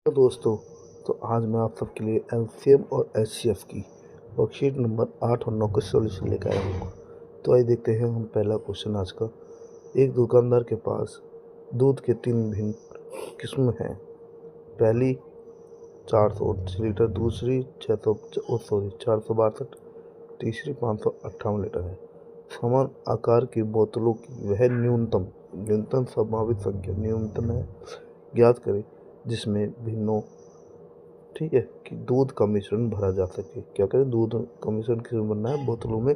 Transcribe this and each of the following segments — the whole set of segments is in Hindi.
तो दोस्तों, तो आज मैं आप सबके लिए एलसीएम और एचसीएफ की वर्कशीट नंबर 8 और 9 का सॉल्यूशन लेकर आया हूँ। तो आइए देखते हैं हम पहला क्वेश्चन आज का। एक दुकानदार के पास दूध के 3 भिन्न किस्में हैं। पहली 429 लीटर, दूसरी 462, तीसरी 558 लीटर है। समान आकार की बोतलों की वह न्यूनतम संभावित संख्या न्यूनतम है ज्ञात करें जिसमें भिन्नों ठीक है कि दूध का मिश्रण भरा जा सके। क्या करें, दूध का मिश्रण किस बनना है, बोतलों में,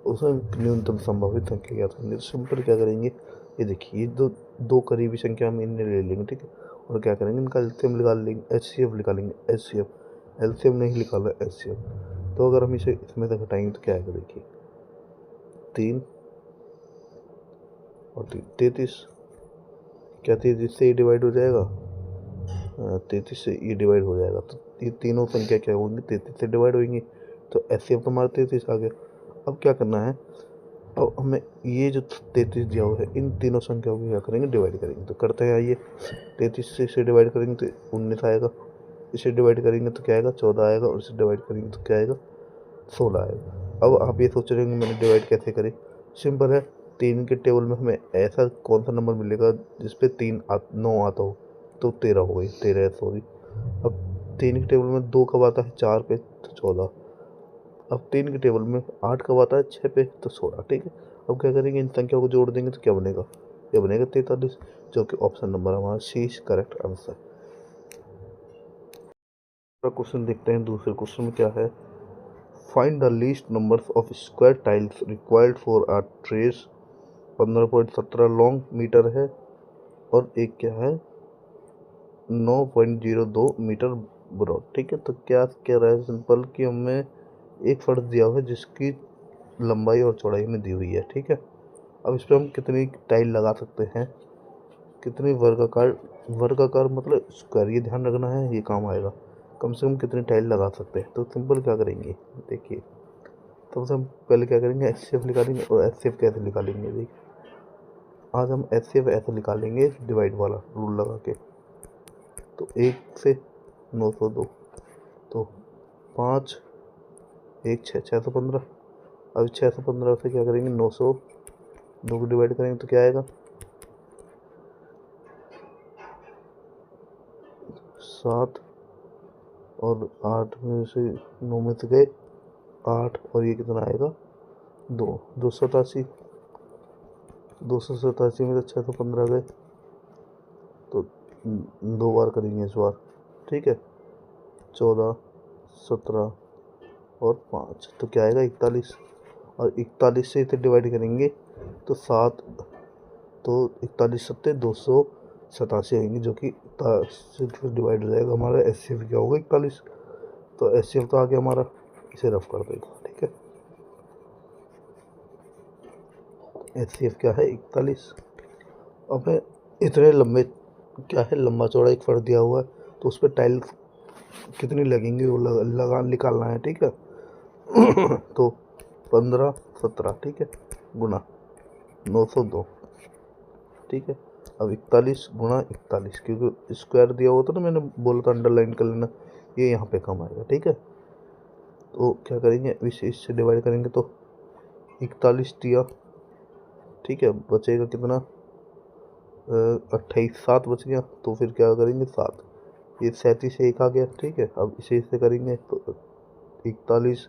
उसमें न्यूनतम संभावित संख्या ज्ञात करेंगे। तो सिंपल क्या करेंगे, ये देखिए, ये दो करीबी संख्या हम इन्हें ले लेंगे, ठीक है। और क्या करेंगे, इनका एलसीएम निकाल लेंगे, एचसीएफ निकालेंगे, एचसीएफ। एलसीएम नहीं निकाला, एचसीएफ। तो अगर हम इसे इसमें से घटाएंगे तो क्या आएगा, देखिए 3 और 3 33। क्या 33 से ये डिवाइड हो जाएगा? 33 से ये डिवाइड हो जाएगा। तो ये तीनों संख्या क्या होंगी, 33 से डिवाइड होंगी। तो एचसीएफ तो हमारा 33 आ गया। अब क्या करना है, अब हमें ये जो 33 दिया हुआ है, इन तीनों संख्याओं को क्या करेंगे, डिवाइड करेंगे। तो करते हैं, आइए 33 से इसे डिवाइड करेंगे तो 19 आएगा। इसे डिवाइड करेंगे तो क्या आएगा, 14 आएगा। और इसे डिवाइड करेंगे तो क्या आएगा, 16 आएगा। अब आप ये सोच रहे होंगे मैंने डिवाइड कैसे करें। सिंपल है, 3 के टेबल में हमें ऐसा कौन सा नंबर मिलेगा जिसपे 9 आता हो, तो 13 हो गई, 13 है, सॉरी। अब 3 के टेबल में 2 कब आता है, 4 पे, तो 14। अब 3 के टेबल में 8 कब आता है, 6 पे, तो 16, ठीक है। अब क्या करेंगे, इन संख्याओं को जोड़ देंगे तो क्या बनेगा, ये बनेगा 43, जो कि ऑप्शन नंबर हमारा C is correct answer. Question देखते हैं, दूसरे क्वेश्चन में क्या है। Find the least numbers of square tiles required for a terrace. 15.17 long metre है, और एक क्या है, 9.02 मीटर ब्रॉड, ठीक है। तो क्या कह रहा है, सिंपल कि हमें एक फर्श दिया हुआ है जिसकी लंबाई और चौड़ाई में दी हुई है, ठीक है। अब इस पर हम कितनी टाइल लगा सकते हैं, कितनी वर्गाकार मतलब स्क्वायर, ये ध्यान रखना है, ये काम आएगा। कम से कम कितनी टाइल लगा सकते हैं। तो सिंपल क्या करेंगे, देखिए, तो हम पहले क्या करेंगे, एचसीएफ निकालेंगे। और एचसीएफ कैसे निकालेंगे, देखिए, आज हम एचसीएफ ऐसे निकालेंगे, डिवाइड वाला रूल लगा के। तो 1 से 902, तो 5 1 6 615। अब 615 से क्या करेंगे, 902 को डिवाइड करेंगे तो क्या आएगा, 7। और 8 में से 9 में से गए 8, और ये कितना आएगा, 287। 287 में से 615 गए, तो 2 बार करेंगे इस बार, ठीक है। 14 17 और 5, तो क्या आएगा, 41। और 41 से इसे डिवाइड करेंगे तो 7, तो 41 सत्ते 287 आएंगे, जो कि से डिवाइड हो जाएगा। हमारा एचसीएफ क्या होगा, 41। तो एचसीएफ तो आ गया हमारा, इसे रफ कर देगा, ठीक है। एचसीएफ क्या है, 41। अब है इतने लंबे क्या है, लंबा चौड़ा एक फर्श दिया हुआ है, तो उस पर टाइल कितनी लगेंगी वो लगा निकालना है, ठीक है। तो 15 17, ठीक है, गुना 902, ठीक है। अब 41 गुना 41, क्योंकि स्क्वायर दिया हुआ था ना, मैंने बोला था अंडरलाइन कर लेना, ये यहाँ पे कम आएगा, ठीक है। तो क्या करेंगे, इससे डिवाइड करेंगे तो 41 दिया, ठीक है, बचेगा कितना, 28, 7 बच गया। तो फिर क्या करेंगे, 7, ये 37 से 1 आ गया, ठीक है। अब इसे इससे करेंगे तो 41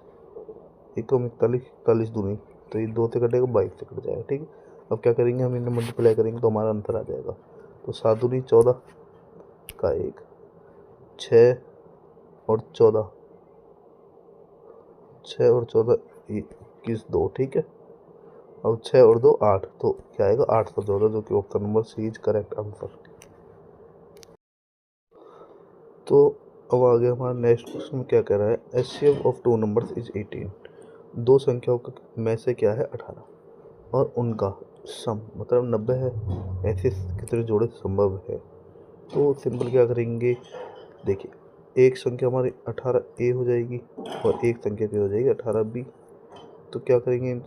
एकम 41, 41 दूनी, तो ये 2 से कटेगा, 22 से कट जाएगा, ठीक है। अब क्या करेंगे, हम इन्हें मल्टीप्लाई करेंगे तो हमारा आंसर आ जाएगा। तो 7 दूनी 14 का 1, 6 और 14, 6 और 14 21 2, ठीक है। अब 6 और 2 8, तो क्या आएगा, 814, जो कि option number C is correct answer. तो अब आगे हमारा नेक्स्ट क्वेश्चन में क्या कह रहा है, एचसीएफ ऑफ 2 नंबर्स इज 18। दो संख्याओं में से क्या है, 18, और उनका सम मतलब 90 है। ऐसे कितने जोड़े संभव है। तो सिंपल क्या करेंगे, देखिए, एक संख्या हमारी 18 ए हो जाएगी, और एक संख्या क्या हो जाएगी, 18 बी। तो क्या करेंगे,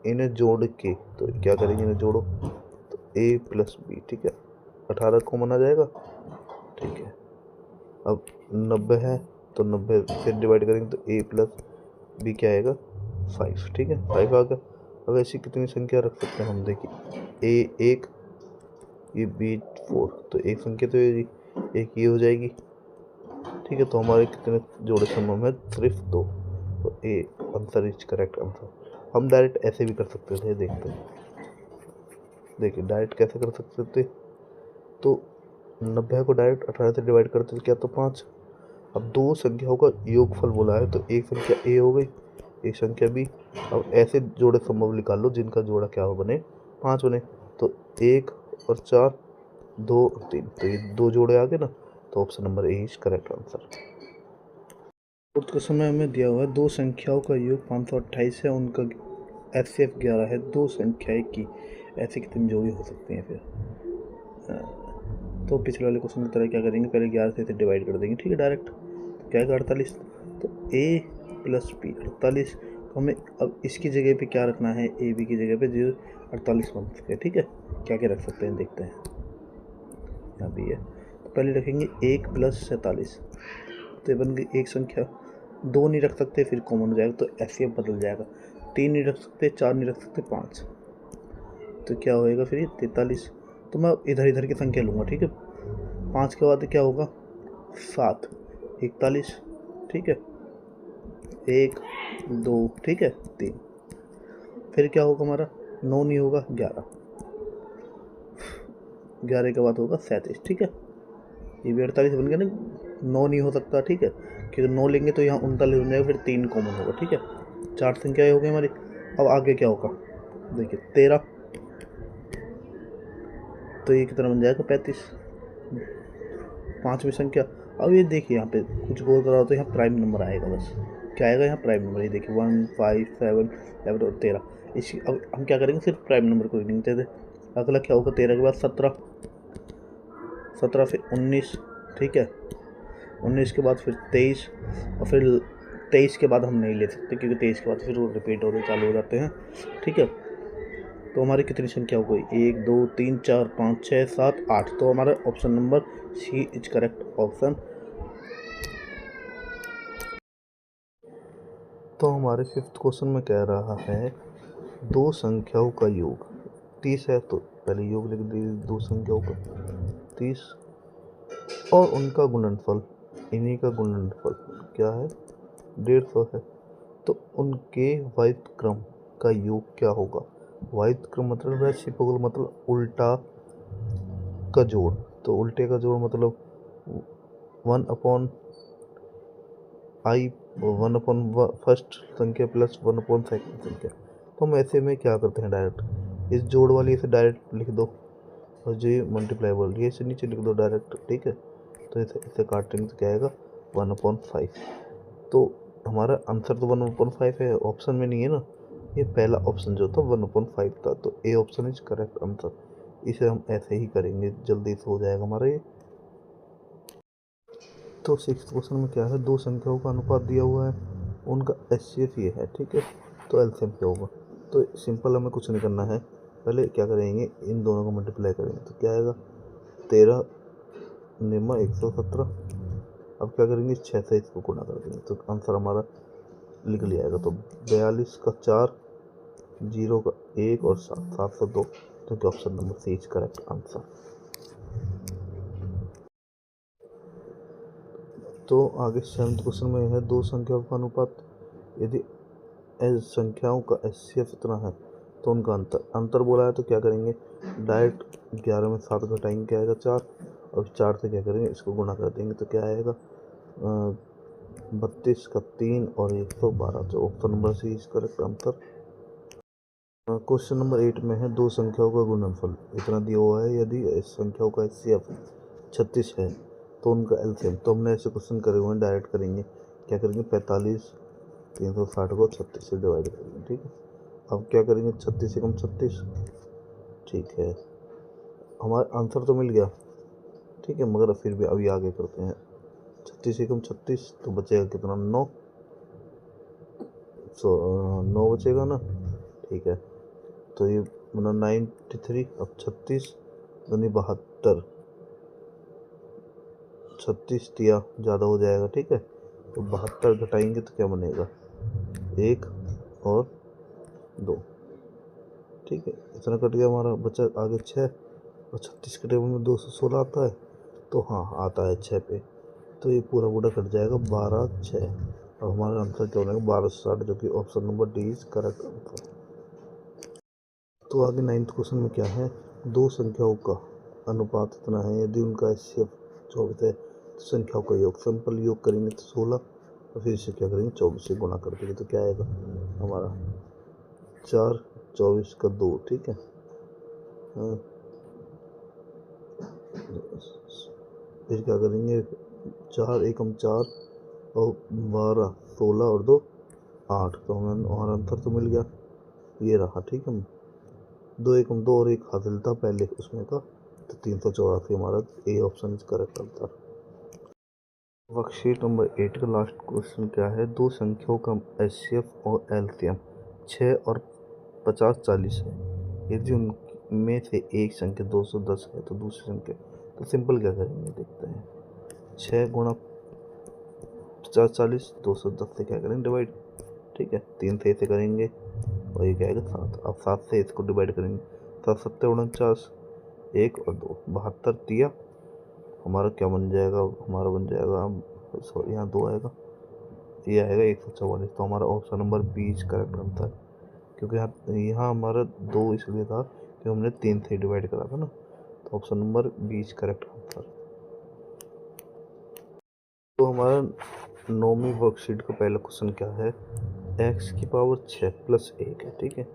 इन्हें जोड़ के, तो क्या करेंगे, इन्हें जोड़ो तो ए प्लस बी, ठीक है। 18 कॉमन आ जाएगा, ठीक है। अब 90 है तो 90 से डिवाइड करेंगे तो a प्लस b क्या आएगा 5, ठीक है 5 आ गया। अब ऐसी कितनी संख्या रख सकते हैं हम, देखिए a 1 ये b 4, तो एक संख्या तो ये एक ये हो जाएगी, ठीक है। तो हमारे कितने जोड़े संभव है, सिर्फ 2, तो A answer is correct answer. हम डायरेक्ट ऐसे भी कर सकते थे, देखते हैं, देखिए डायरेक्ट कैसे कर सकते थे। तो 90 को डायरेक्ट 18 से डिवाइड करते थे क्या, तो 5। अब दो संख्याओं का योगफल बोला है, तो एक संख्या ए हो गई, एक संख्या बी। अब ऐसे जोड़े संभव निकाल लो जिनका जोड़ा क्या हो बने, 5 बने। तो 1 और 4, 2 और 3, तो ये 2 जोड़े आ गए ना, तो option number A is correct answer. Fourth question में हमें दिया हुआ है दो संख्याओं का योग 528 है, उनका HCF 11 है, दो संख्याएं की ऐसी कितनी जोड़ी हो सकती हैं फिर। तो पिछले वाले क्वेश्चन की तरह क्या करेंगे, पहले 11 से डिवाइड कर देंगे, ठीक है डायरेक्ट। तो क्या है 48, तो a प्लस बी 48, तो हमें अब इसकी जगह पे क्या रखना है, ए बी की जगह पे जो 48 बन सके, ठीक है। क्या क्या रख सकते हैं देखते हैं, यहाँ भी है। तो पहले रखेंगे 1 प्लस 47, तो ये बन गई एक संख्या। 2 नहीं रख सकते, फिर कॉमन हो जाएगा तो HCF बदल जाएगा। 3 नहीं रख सकते, 4 नहीं रख सकते, 5, तो क्या होएगा फिर ये 43। तो मैं इधर इधर की संख्या लूँगा, ठीक है। 5 के बाद क्या होगा 7, 41, ठीक है, 1 2, ठीक है 3, फिर क्या होगा हमारा 9 नहीं होगा 11, 11 के बाद होगा 37, ठीक है। ये भी 48 बन गया ना, 9 नहीं हो सकता, ठीक है, क्योंकि 9 लेंगे तो यहाँ 39 बन जाएगा, फिर 3 कॉमन होगा, ठीक है। 4 संख्याएँ हो गई हमारी। अब आगे क्या होगा देखिए 13, तो ये कितना बन जाएगा 35, 5वीं संख्या। अब ये देखिए यहाँ पे कुछ गौर करा तो यहाँ प्राइम नंबर आएगा, बस क्या आएगा यहाँ प्राइम नंबर, ये देखिए 1 5 7 11 और 13। इसी अब हम क्या करेंगे, सिर्फ प्राइम नंबर को गिनते थे। अगला क्या होगा 13 के बाद 17, 17 फिर 19, ठीक है, 19 के बाद फिर 23, और फिर 23 के बाद हम नहीं ले सकते क्योंकि 23 के बाद फिर वो रिपीट होने चालू हो जाते हैं, ठीक है। तो हमारी कितनी संख्या हो गई, 1 2 3 4 5 6 7 8, तो हमारा option number C is correct option. तो हमारे फिफ्थ क्वेश्चन में कह रहा है दो संख्याओं का योग 30 है, तो पहले योग लिख दीजिए दो संख्याओं का 30, और उनका गुणनफल, इन्हीं का गुणनफल क्या है 150 है, तो उनके वाहित क्रम का योग क्या होगा। वाहित क्रम मतलब रेसिप्रोकल मतलब उल्टा का जोड़, तो उल्टे का जोड़ मतलब 1/i 1/1 फर्स्ट संख्या प्लस 1/2 सेकंड संख्या। तो हम ऐसे में क्या करते हैं, डायरेक्ट इस जोड़ वाली इसे डायरेक्ट लिख दो, और जो मल्टीप्लाइबल ये इसे नीचे लिख दो डायरेक्ट, ठीक है। तो इसे काटेंगे तो क्या आएगा 1/5। तो हमारा आंसर तो 1/5 है, ऑप्शन में नहीं है ना, ये पहला ऑप्शन जो था 1/5 था, तो A option is correct answer. इसे हम ऐसे ही करेंगे, जल्दी से हो जाएगा हमारा ये। तो सिक्स क्वेश्चन में क्या है, दो संख्याओं का अनुपात दिया हुआ है, उनका HCF ये है, ठीक है। तो LCM क्या होगा, तो सिंपल हमें कुछ नहीं करना है, पहले क्या करेंगे इन दोनों को मल्टीप्लाई करेंगे तो क्या आएगा 13 निम्न 117। अब क्या करेंगे 6 से इसको गुणा कर देंगे तो आंसर हमारा लिख लिया आएगा। तो 42 का 4, 0 का 1 और 7, 702, जो कि option number C is correct answer. तो आगे सेवन्थ क्वेश्चन में है दो संख्याओं का अनुपात, यदि संख्याओं का HCF इतना है तो उनका अंतर बोला है, तो क्या करेंगे डायरेक्ट 11 में 7 घटाएंगे क्या आएगा 4, और 4 से क्या करेंगे इसको गुणा कर देंगे तो क्या आएगा 32 का 3 और 112, जो option number C is correct answer. Question number 8 में है दो संख्याओं का गुणनफल इतना दिया हुआ है, यदि इस संख्याओं का HCF 36 है तो उनका LCM। तो हमने ऐसे क्वेश्चन करे हुए हैं, डायरेक्ट करेंगे क्या करेंगे 45 360 को 36 से डिवाइड करेंगे, ठीक है। अब क्या करेंगे 36 से कम 36, ठीक है, हमारा आंसर तो मिल गया, ठीक है, मगर फिर भी अभी आगे करते हैं 36 से कम 36, तो बचेगा कितना 9, 9 बचेगा ना, ठीक है। तो ये बना 93, अब 36 यानी 72, 36 दिया ज़्यादा हो जाएगा, ठीक है। तो 72 घटाएंगे तो क्या बनेगा, 1 और 2, ठीक है। इतना कट गया हमारा, बचा आगे 6 और 36 के टेबल में 216 आता है, तो हाँ आता है 6 पे। तो ये पूरा पूरा कट जाएगा 12 6 और हमारा आंसर क्या बनेगा 1260, जो कि option number D is correct answer. तो आगे 9th क्वेश्चन में क्या है, दो संख्याओं का अनुपात इतना है, यदि उनका HCF 24 है तो संख्याओं का योग, सिंपल योग करेंगे तो 16 और फिर इसे क्या करेंगे 24 से गुणा कर देंगे, तो क्या आएगा हमारा 4 24 का 2, ठीक है। फिर क्या करेंगे 4 एकम 4 और 12 16 और 2 8, तो हमें हमारा आंसर तो मिल गया, ये रहा, ठीक है। 2 एकम 2 और एक हासिल था पहले उसमें का, तो 384 हमारा A option is correct answer. Worksheet number 8 का लास्ट क्वेश्चन क्या है, दो संख्याओं का HCF और LCM 6 और 50 40 है, यदि उनमें से एक संख्या 210 है तो दूसरी संख्या, तो सिंपल क्या करेंगे देखते हैं, 6 गुणा 50 40 210 से क्या करेंगे डिवाइड, ठीक है। 3 से इसे करेंगे और ये क्या आएगा 7, अब 7 से इसको डिवाइड करेंगे, 7 7 49, 1 और 2 72 दिया, हमारा क्या बन जाएगा, हमारा बन जाएगा, सॉरी यहाँ 2 आएगा, ये आएगा 144, तो हमारा option number B is correct answer. क्योंकि यहाँ हमारा 2 इसलिए था कि हमने 3 से डिवाइड करा था ना, तो option number B is correct answer. तो हमारा 9वीं वर्कशीट का पहला क्वेश्चन क्या है, x की पावर 6 प्लस 1 है, ठीक है।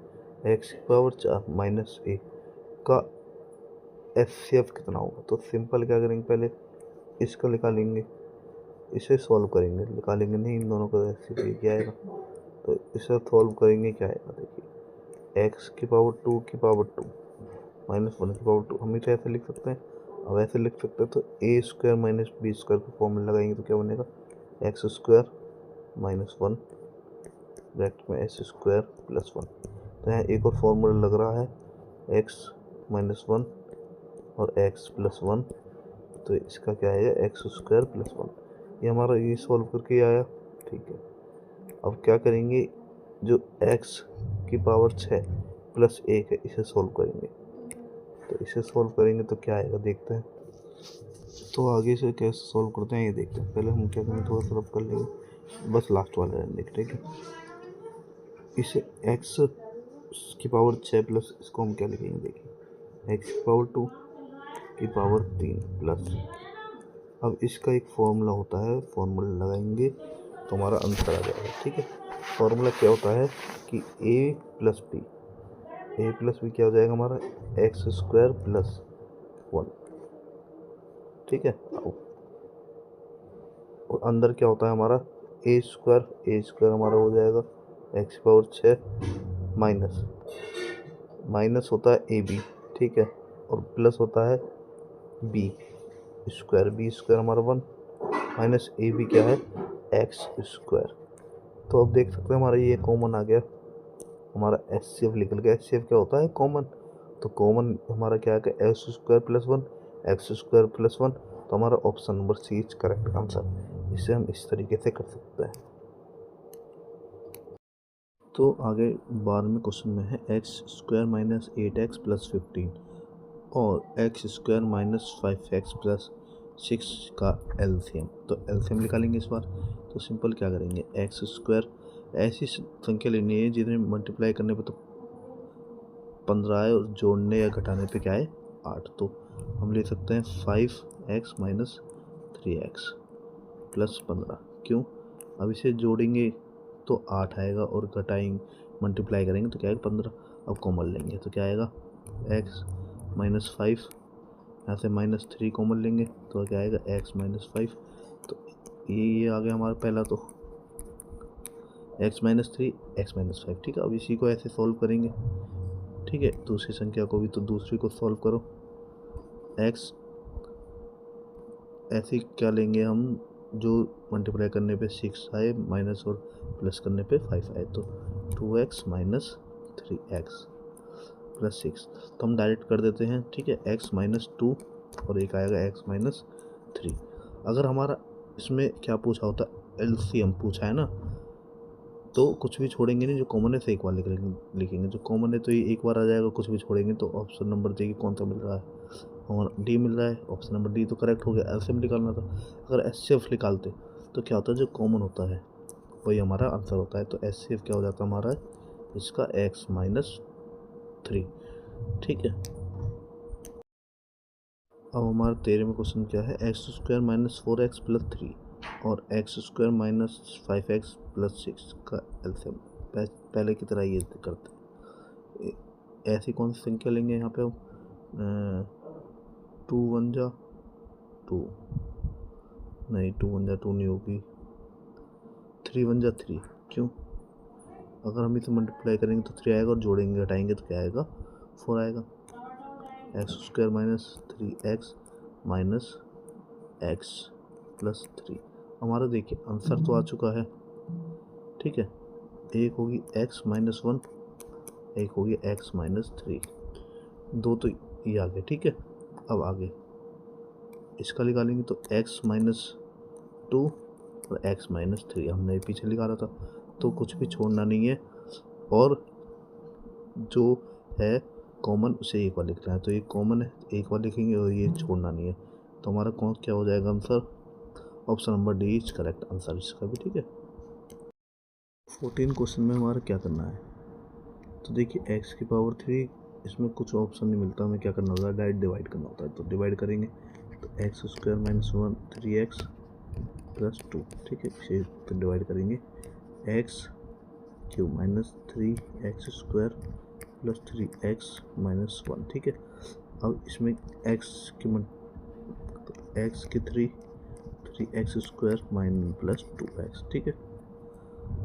x की पावर 4 माइनस 1 का HCF कितना होगा, तो सिंपल क्या करेंगे, पहले इसका निकालेंगे, इसे सॉल्व करेंगे, निकालेंगे नहीं, इन दोनों का HCF क्या आएगा, तो इसे सॉल्व करेंगे, क्या आएगा देखिए, x की पावर 2 की पावर 2 माइनस 1 की पावर 2, हम इसे ऐसे लिख सकते हैं, अब ऐसे लिख सकते हैं तो ए स्क्वायर माइनस बी स्क्वायर का फॉर्मूला लगाएंगे तो क्या बनेगा, एक्स स्क्वायर माइनस 1 ब्रैकेट में एस स्क्वायर प्लस 1। तो यहाँ एक और फॉर्मूला लग रहा है, एक्स माइनस 1 और एक्स प्लस 1, तो इसका क्या आएगा एक्स स्क्वायर प्लस 1, ये हमारा ये सॉल्व करके आया, ठीक है। अब क्या करेंगे, जो x की पावर 6 प्लस 1 है इसे सॉल्व करेंगे, तो इसे सॉल्व करेंगे तो क्या आएगा देखते हैं। तो आगे से कैसे सॉल्व करते हैं ये देखते हैं, पहले हम क्या करेंगे थोड़ा सा रब कर लेंगे, बस लास्ट वाला रहने देख, ठीक है। इसे x की पावर 6 प्लस इसको हम क्या लिखेंगे देखिए, x की पावर 2 की पावर 3 प्लस, अब इसका एक फॉर्मूला होता है, फॉर्मूला लगाएंगे तो हमारा आंसर आ जाएगा, ठीक है। फॉर्मूला क्या होता है कि a प्लस बी क्या हो जाएगा हमारा एक्स स्क्वायर प्लस 1, ठीक है। और अंदर क्या होता है हमारा ए स्क्वायर हमारा हो जाएगा एक्स पावर 6 माइनस होता है ए बी, ठीक है, और प्लस होता है बी स्क्वायर हमारा 1 माइनस ए बी क्या है एक्स स्क्वायर। तो अब देख सकते हैं हमारा ये कॉमन आ गया, हमारा HCF निकल गया। HCF क्या होता है कॉमन, तो कॉमन हमारा क्या है x square plus 1 x square plus 1, तो हमारा option number C is correct answer. इसे हम इस तरीके से कर सकते हैं। तो आगे 12वें क्वेश्चन में है x square minus 8x plus 15 और x square minus 5x plus 6 का LCM। तो LCM निकालेंगे इस बार, तो सिंपल क्या करेंगे, एक्स स्क्वायर ऐसी संख्या लेनी है जिन्हें मल्टीप्लाई करने पे तो 15 है और जोड़ने या घटाने पे क्या है 8, तो हम ले सकते हैं 5x माइनस 3x प्लस 15, क्यों, अब इसे जोड़ेंगे तो 8 आएगा और घटाएंगे मल्टीप्लाई करेंगे तो क्या आएगा 15, अब कॉमन लेंगे तो क्या आएगा x माइनस 5, यहाँ से माइनस 3 कॉमन लेंगे तो क्या आएगा x माइनस 5, तो ये आ गया हमारा पहला, तो x माइनस 3 x माइनस 5, ठीक है। अब इसी को ऐसे सॉल्व करेंगे, ठीक है, दूसरी संख्या को भी, तो दूसरी को सॉल्व करो, x ऐसे क्या लेंगे हम, जो मल्टीप्लाई करने पे 6 आए माइनस और प्लस करने पे 5 आए, तो 2x माइनस 3x प्लस 6, तो हम डायरेक्ट कर देते हैं, ठीक है, x माइनस 2 और एक आएगा x माइनस 3। अगर हमारा इसमें क्या पूछा होता, एलसीएम पूछा है ना, तो कुछ भी छोड़ेंगे नहीं, जो कॉमन है से एक बार लिखेंगे। जो कॉमन है तो ये एक बार आ जाएगा, कुछ भी छोड़ेंगे तो ऑप्शन नंबर देखिए कौन सा मिल रहा है, हमारा डी मिल रहा है। ऑप्शन नंबर डी तो करेक्ट हो गया। एलसीएम निकालना था, अगर एचसीएफ निकालते तो क्या होता है, जो कॉमन होता है वही हमारा आंसर होता है। तो एचसीएफ क्या हो जाता है हमारा, इसका x-3। ठीक है, अब हमारा 13 में क्वेश्चन क्या है, x² - 4x + 3 और x² - 5x + 6 का एलसीएम। पहले की तरह ये करते, ऐसी कौन सी संख्या लेंगे यहाँ पे हम, 2 1 जा 2 नहीं, 2 1 जा 2 नहीं होगी, 3 1 जा 3। क्यों, अगर हम इसे मल्टीप्लाई करेंगे तो 3 आएगा और जोड़ेंगे घटाएंगे तो क्या आएगा, 4 आएगा। x² - 3x - x + 3 हमारा देखिए आंसर तो आ चुका है। ठीक है, एक होगी x - 1, एक होगी x - 3, दो तो ये आ गए। ठीक है, अब आगे इसका निकालेंगे तो x - 2 और x - 3 हमने पीछे निकाला था, तो कुछ भी छोड़ना नहीं है और जो है कॉमन उसे एक बार लिखना है। तो ये कॉमन है, एक बार लिखेंगे और ये छोड़ना नहीं है। तो हमारा कौन क्या हो जाएगा answer, option number D is correct answer इसका भी। ठीक है, 14 क्वेश्चन में हमारा क्या करना है, तो देखिए x⁴, इसमें कुछ ऑप्शन नहीं मिलता, हमें क्या करना होता है, डायरेक्ट डिवाइड करना होता है। तो डिवाइड करेंगे तो x² - 1 3x + 2। ठीक है, इसे तो डिवाइड करेंगे x³ - 3x² + 3x - 1। ठीक है, अब इसमें x की 3 3x² - 2x। ठीक है,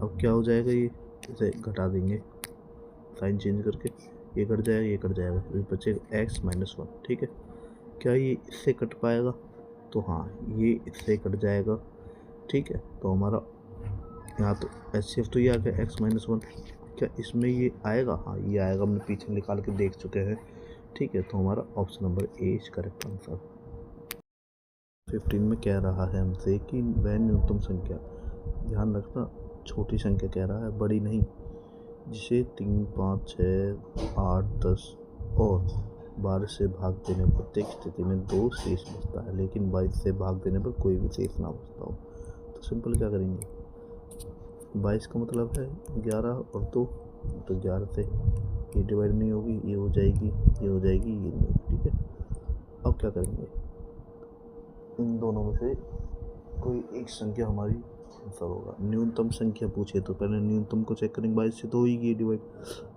अब क्या हो जाएगा, ये इसे घटा देंगे साइन चेंज करके, ये कट जाएगा, ये कट जाएगा, फिर बचेगा x - 1। ठीक है, क्या ये इससे कट पाएगा, तो हाँ ये इससे कट जाएगा। ठीक है, तो हमारा यहाँ तो एचसीएफ तो ये आ गया x - 1, क्या इसमें ये आएगा, हाँ ये आएगा, हमने पीछे निकाल के देख चुके हैं। ठीक है, तो हमारा option number A is correct answer. 15 में कह रहा है हमसे कि वह न्यूनतम संख्या, ध्यान रखना छोटी संख्या कह रहा है, बड़ी नहीं, जिसे 3 5 6 8 10 और 12 से भाग देने पर प्रत्येक स्थिति में 2 शेष बचता है, लेकिन 22 से भाग देने पर कोई भी शेष ना बचता हो। तो सिंपल क्या करेंगे, 22 का मतलब है 11 और 2, तो 11 से ये डिवाइड नहीं होगी, ये हो जाएगी, ये हो जाएगी, ये नहीं होगी। ठीक है, अब क्या करेंगे, इन दोनों में से कोई एक संख्या हमारी आंसर होगा। न्यूनतम संख्या पूछे तो पहले न्यूनतम को चेक करेंगे, 22 से तो होगी डिवाइड,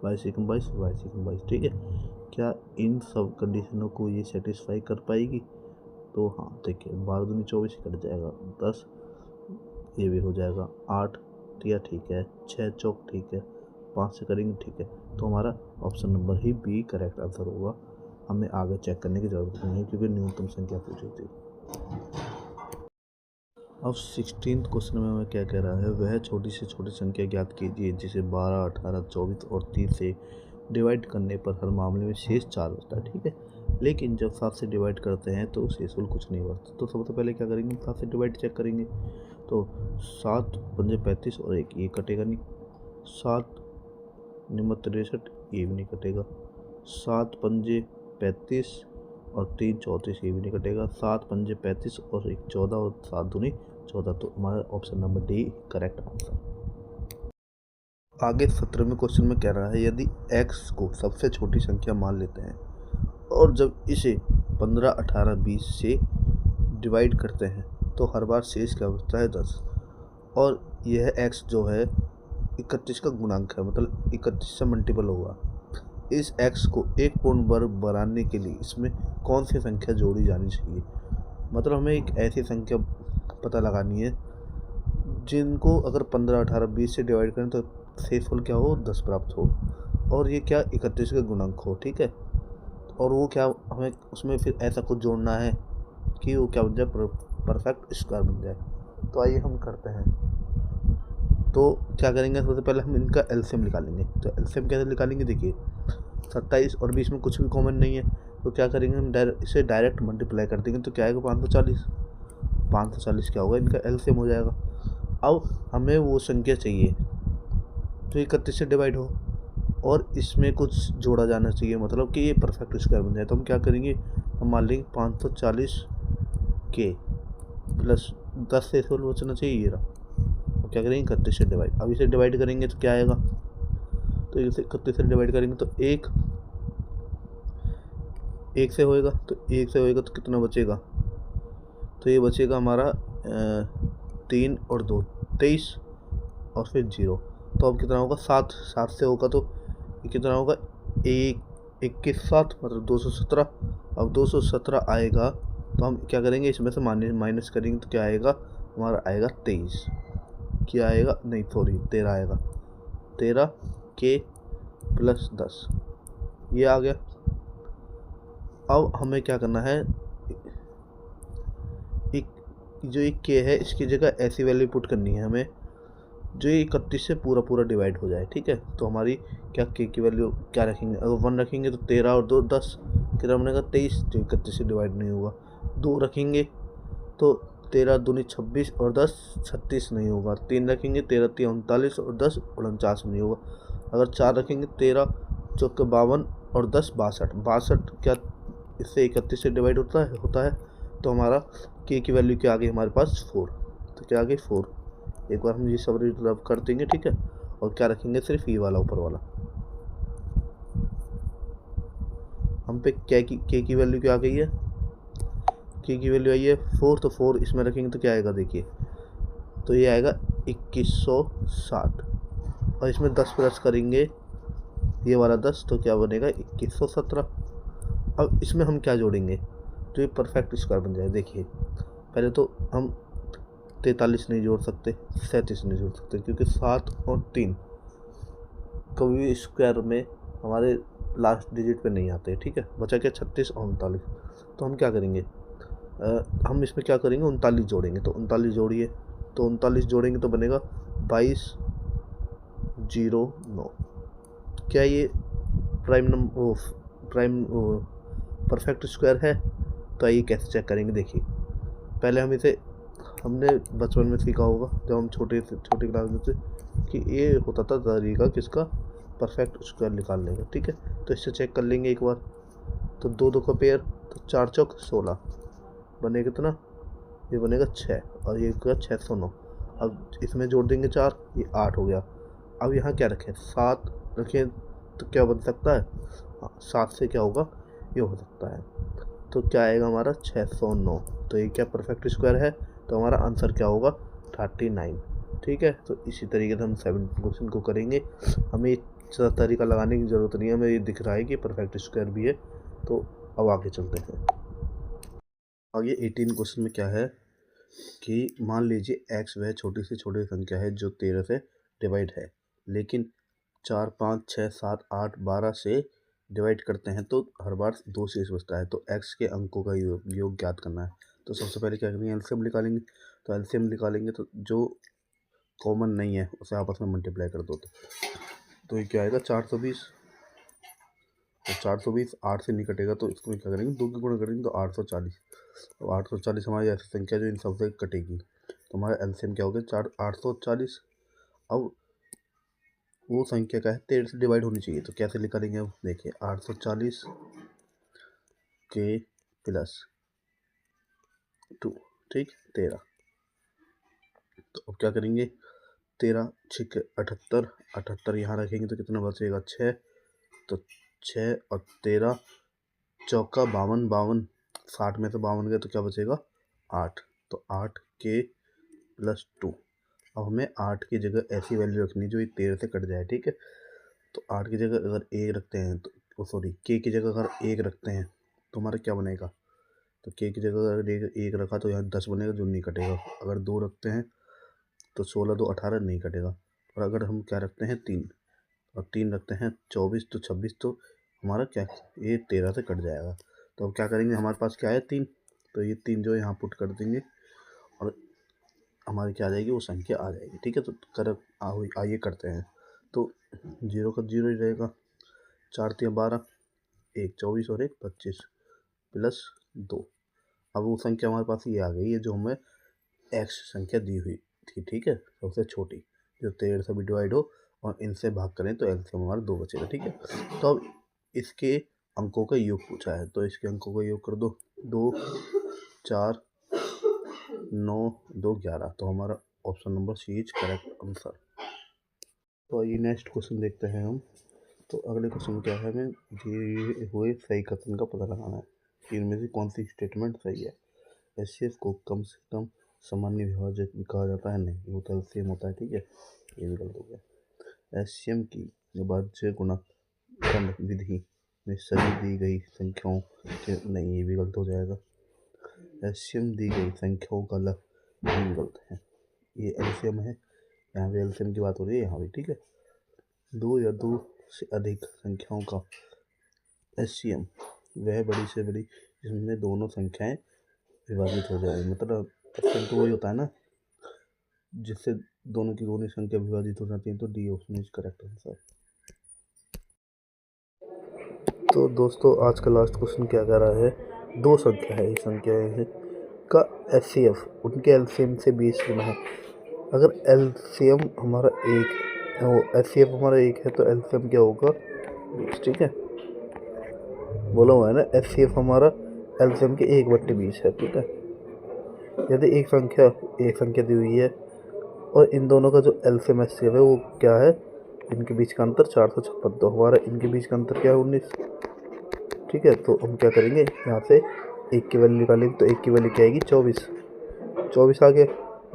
22 एकम 22, 22 एकम 22। ठीक है, क्या इन सब कंडीशनों को ये सेटिस्फाई कर पाएगी, तो हाँ देखिए 12 दूनी 24 कट जाएगा, 10 ये भी हो जाएगा, 8 या ठीक है, 6 चौक ठीक है, 5 से करेंगे ठीक है। तो हमारा ऑप्शन नंबर ही बी करेक्ट आंसर होगा, हमें आगे चेक करने की ज़रूरत नहीं है क्योंकि न्यूनतम संख्या पूछी थी। अब 16 क्वेश्चन में हमें क्या कह रहा है, वह छोटी से छोटी संख्या ज्ञात कीजिए जिसे 12 18 24 और 30 से डिवाइड करने पर हर मामले में शेष 4 बचता है। ठीक है, लेकिन जब 7 से डिवाइड करते हैं तो शेषफल कुछ नहीं बचता। तो सबसे पहले क्या करेंगे, 7 से डिवाइड चेक करेंगे, तो 7 पंजे 35 और 1 ये कटेगा नहीं, 7 निम्न 63 ये भी नहीं कटेगा, 7 पंजे 35 और 3 34 ये भी नहीं कटेगा, 7 पंजे 35 और 1 14 और 7 दूनी 14। तो हमारा option number D correct answer. आगे 17वें क्वेश्चन में कह रहा है, यदि x को सबसे छोटी संख्या मान लेते हैं और जब इसे 15 18 20 से डिवाइड करते हैं तो हर बार शेष क्या बचता है, 10। और यह x जो है 31 का गुणांक है, मतलब 31 से मल्टीपल होगा। इस x को एक पूर्ण वर्ग बनाने के लिए इसमें कौन सी संख्या जोड़ी जानी चाहिए, मतलब हमें एक ऐसी संख्या पता लगानी है जिनको अगर 15 18 20 से डिवाइड करें तो शेषफल क्या हो, 10 प्राप्त हो, और ये क्या 31 का गुणांक हो। ठीक है, और वो क्या हमें उसमें फिर ऐसा कुछ जोड़ना है कि वो क्या बन जाए, परफेक्ट स्क्वायर बन जाए। तो आइए हम करते हैं, तो क्या करेंगे, सबसे पहले हम इनका एलसीएम निकालेंगे। तो एलसीएम कैसे निकालेंगे, देखिए 27 और 20 में कुछ भी कॉमन नहीं है, तो क्या करेंगे हम इसे डायरेक्ट मल्टीप्लाई कर देंगे, तो क्या आएगा 540। 540 क्या होगा, इनका एलसीएम हो जाएगा। अब हमें वो संख्या चाहिए तो 31 से डिवाइड हो और इसमें कुछ जोड़ा जाना चाहिए, मतलब कि ये परफेक्ट स्क्वायर बन जाए। तो हम क्या करेंगे, हम मान लेंगे 540 के प्लस 10 से सोल्व बचना चाहिए ये रहा। और क्या करेंगे, 31 से डिवाइड। अब इसे डिवाइड करेंगे तो क्या आएगा, तो इसे 31 से डिवाइड करेंगे तो एक से होएगा, तो एक से होएगा तो कितना बचेगा, तो ये बचेगा हमारा 3 और 2 23 और फिर 0। तो अब कितना होगा, 7 7 से होगा तो ये कितना होगा, 21 7 मतलब 217। अब 217 आएगा तो हम क्या करेंगे, इसमें से माइनस करेंगे तो क्या आएगा, हमारा आएगा 23। क्या आएगा, नहीं सॉरी 13 आएगा, 13 के प्लस 10 ये आ गया। अब हमें क्या करना है, जो एक के है इसकी जगह ऐसी वैल्यू पुट करनी है हमें जो ये 31 से पूरा पूरा डिवाइड हो जाए, ठीक है। तो हमारी क्या के की वैल्यू क्या रखेंगे, अगर 1 रखेंगे तो 13 और 2 10, कितना बनेगा 23, जो 31 से डिवाइड नहीं होगा। 2 रखेंगे तो 13 दूनी 26 और 10 36 नहीं होगा। 3 रखेंगे 13 3 39 और 10 49 नहीं होगा। अगर 4 रखेंगे 13 चौके 52 और 10 62 क्या इससे 31 से डिवाइड होता है। तो हमारा के की वैल्यू क्या आ गई हमारे पास 4। तो क्या आ गई 4। एक बार हम ये सब रब कर देंगे, ठीक है। और क्या रखेंगे, सिर्फ ये वाला ऊपर वाला। हम पे के की वैल्यू क्या आ गई है, के की वैल्यू आई है 4। तो 4 इसमें रखेंगे तो क्या आएगा, देखिए तो ये आएगा 2160 और इसमें 10 प्लस करेंगे ये वाला 10 तो क्या बनेगा 2117। अब इसमें हम क्या जोड़ेंगे तो ये परफेक्ट स्क्वायर बन जाए। देखिए पहले तो हम 43 नहीं जोड़ सकते, 37 नहीं जोड़ सकते, क्योंकि 7 और 3 कभी भी स्क्वायर में हमारे लास्ट डिजिट पे नहीं आते, ठीक है। बचा क्या 36 और 39। तो हम क्या करेंगे, हम इसमें क्या करेंगे 39 जोड़ेंगे। तो 39 जोड़िए, तो 39 जोड़ेंगे तो बनेगा 2209। क्या ये प्राइम परफेक्ट स्क्वायर है। तो आइए कैसे चेक करेंगे, देखिए पहले हमने बचपन में सीखा होगा जब हम छोटे क्लास में थे कि ये होता था तरीका किसका, परफेक्ट स्क्वायर निकालने का, ठीक है। तो इससे चेक कर लेंगे एक बार। तो 2 का पेयर, तो 4 चौक 16 बनेगा कितना, ये बनेगा 6 और ये होगा 609। अब इसमें जोड़ देंगे 4, ये 8 हो गया। अब यहाँ क्या रखें, 7 रखें तो क्या बन सकता है, 7 से क्या होगा, ये हो सकता है। तो क्या आएगा हमारा 609। तो ये क्या परफेक्ट स्क्वायर है। तो हमारा आंसर क्या होगा 39, ठीक है। तो इसी तरीके से हम 7 क्वेश्चन को करेंगे। हमें तरीका लगाने की ज़रूरत नहीं है, हमें ये दिख रहा है कि परफेक्ट स्क्वायर भी है। तो अब आगे चलते हैं। आगे 18 क्वेश्चन में क्या है कि मान लीजिए एक्स वह छोटी से छोटी संख्या है जो 13 से डिवाइड है, लेकिन 4 5 6 7 8 12 से डिवाइड करते हैं तो हर बार 2 शेष बचता है। तो एक्स के अंकों का योग ज्ञात करना है। तो सबसे पहले क्या करेंगे, एलसीएम निकालेंगे। तो एलसीएम निकालेंगे तो जो कॉमन नहीं है उसे आपस में मल्टीप्लाई कर दो। तो ये क्या आएगा 420। तो 420 8 से नहीं कटेगा तो इसको क्या करेंगे, 2 की गुणा करेंगे तो 840। तो 840 हमारी ऐसी संख्या जो इन सबसे कटेगी। तो हमारा एलसीएम क्या हो गया 840। अब वो संख्या क्या है 13 से डिवाइड होनी चाहिए। तो कैसे निकालेंगे, अब देखिए 840 के प्लस 2, ठीक 13। तो अब क्या करेंगे, 13 6 78, 78 यहाँ रखेंगे तो कितना बचेगा 6। तो 6 और 13 चौका 52, 52 60 में से 52 गया तो क्या बचेगा 8। तो 8 के प्लस 2। अब हमें 8 की जगह ऐसी वैल्यू रखनी जो ये 13 से कट जाए, ठीक है। तो 8 की जगह अगर 1 रखते हैं तो सॉरी के की जगह अगर 1 रखते हैं तो हमारा क्या बनेगा, तो के की जगह अगर 1 रखा तो यहाँ 10 बनेगा जो नहीं कटेगा। अगर 2 रखते हैं तो 16 2 18 नहीं कटेगा। और अगर हम क्या रखते हैं 3 और 3 रखते हैं 24 तो 26 तो हमारा क्या ये 13 से कट जाएगा। तो अब क्या करेंगे, हमारे पास क्या है 3, तो ये 3 जो है यहाँ पुट कर देंगे और हमारी क्या आ जाएगी वो संख्या आ जाएगी, ठीक है। तो आइए करते हैं। तो 0 का 0 ही रहेगा, 4 3 12, 1 24 और 1 25 प्लस 2। अब वो संख्या हमारे पास ये आ गई है जो हमें एक्स संख्या दी हुई थी, ठीक है, सबसे छोटी जो 13 से भी डिवाइड हो और इनसे भाग करें तो एलसीएम हमारा 2 बचेगा, ठीक है। तो अब इसके अंकों का योग पूछा है, तो इसके अंकों का योग कर दो, 2 4 9 2 11, तो हमारा option number C is correct answer. तो आइए नेक्स्ट क्वेश्चन देखते हैं हम। तो अगले क्वेश्चन क्या है, हमें दिए हुए सही कथन का पता लगाना है, इनमें से कौन सी स्टेटमेंट सही है। एचसीएफ को कम से कम सामान्य विभाजक भी कहा जाता है, नहीं, वो तो एलसीएम होता है, ठीक है, ये भी गलत हो गया। एचसीएम की विभाज्य गुणक विधि में सभी दी गई संख्याओं के, नहीं, ये भी गलत हो जाएगा। एचसीएम दी गई संख्याओं का लग भी गलत है, ये एलसीएम है, यहाँ भी एलसीएम की बात हो रही है, यहाँ भी, ठीक है। 2 या 2 से अधिक संख्याओं का एचसीएम वह बड़ी से बड़ी जिसमें दोनों संख्याएं विभाजित हो जाए, मतलब एचसीएम तो वही होता है ना जिससे दोनों की दोनों संख्या विभाजित हो जाती है, तो D option is correct answer. तो दोस्तों आज का लास्ट क्वेश्चन क्या कह रहा है, 2 संख्या है, इस संख्या का एचसीएफ उनके एलसीएम से 20 गुना है। अगर एलसीएम हमारा 1 है, एचसीएफ हमारा 1 है, तो एलसीएम क्या होगा 20, ठीक है, बोला हुआ है ना, एचसीएफ हमारा एलसीएम के 1/20 है, ठीक है। यदि एक संख्या दी हुई है और इन दोनों का जो एलसीएम एचसीएफ है वो क्या है, इनके बीच का अंतर 456, तो हमारा इनके बीच का अंतर क्या है 19, ठीक है। तो हम क्या करेंगे, यहाँ से 1 की वैल्यू निकालेंगे, तो 1 की वैल्यू क्या आएगी 24 आ गया।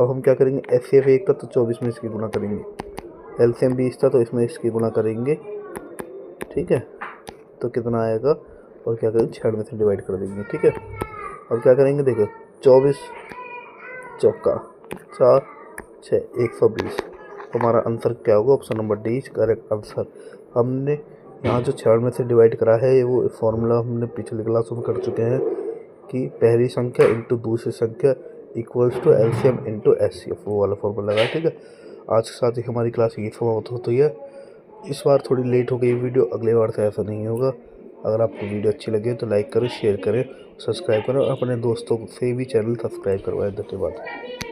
अब हम क्या करेंगे, एचसीएफ 1 था तो 24 में इसकी गुना करेंगे, एलसीएम 20 था तो इसमें इसकी गुना करेंगे, ठीक है, तो कितना आएगा, और क्या करेंगे 96 से डिवाइड कर देंगे, ठीक है। अब क्या करेंगे, देखो 24 चौका 4 6 120, हमारा आंसर क्या होगा, option number D is correct answer. हमने यहाँ जो 96 से डिवाइड करा है वो फॉर्मूला हमने पिछले क्लास में कर चुके हैं कि पहली संख्या इंटू दूसरी संख्या equals to LCM into HCF, वो वाला फॉर्मूला लगा, ठीक है। आज के साथ ही हमारी क्लास ये समाप्त होती है। इस बार थोड़ी लेट हो गई वीडियो, अगले बार से ऐसा नहीं होगा। अगर आपको वीडियो अच्छी लगे तो लाइक करें, शेयर करें, सब्सक्राइब करें और अपने दोस्तों से भी चैनल सब्सक्राइब करवाएं। धन्यवाद।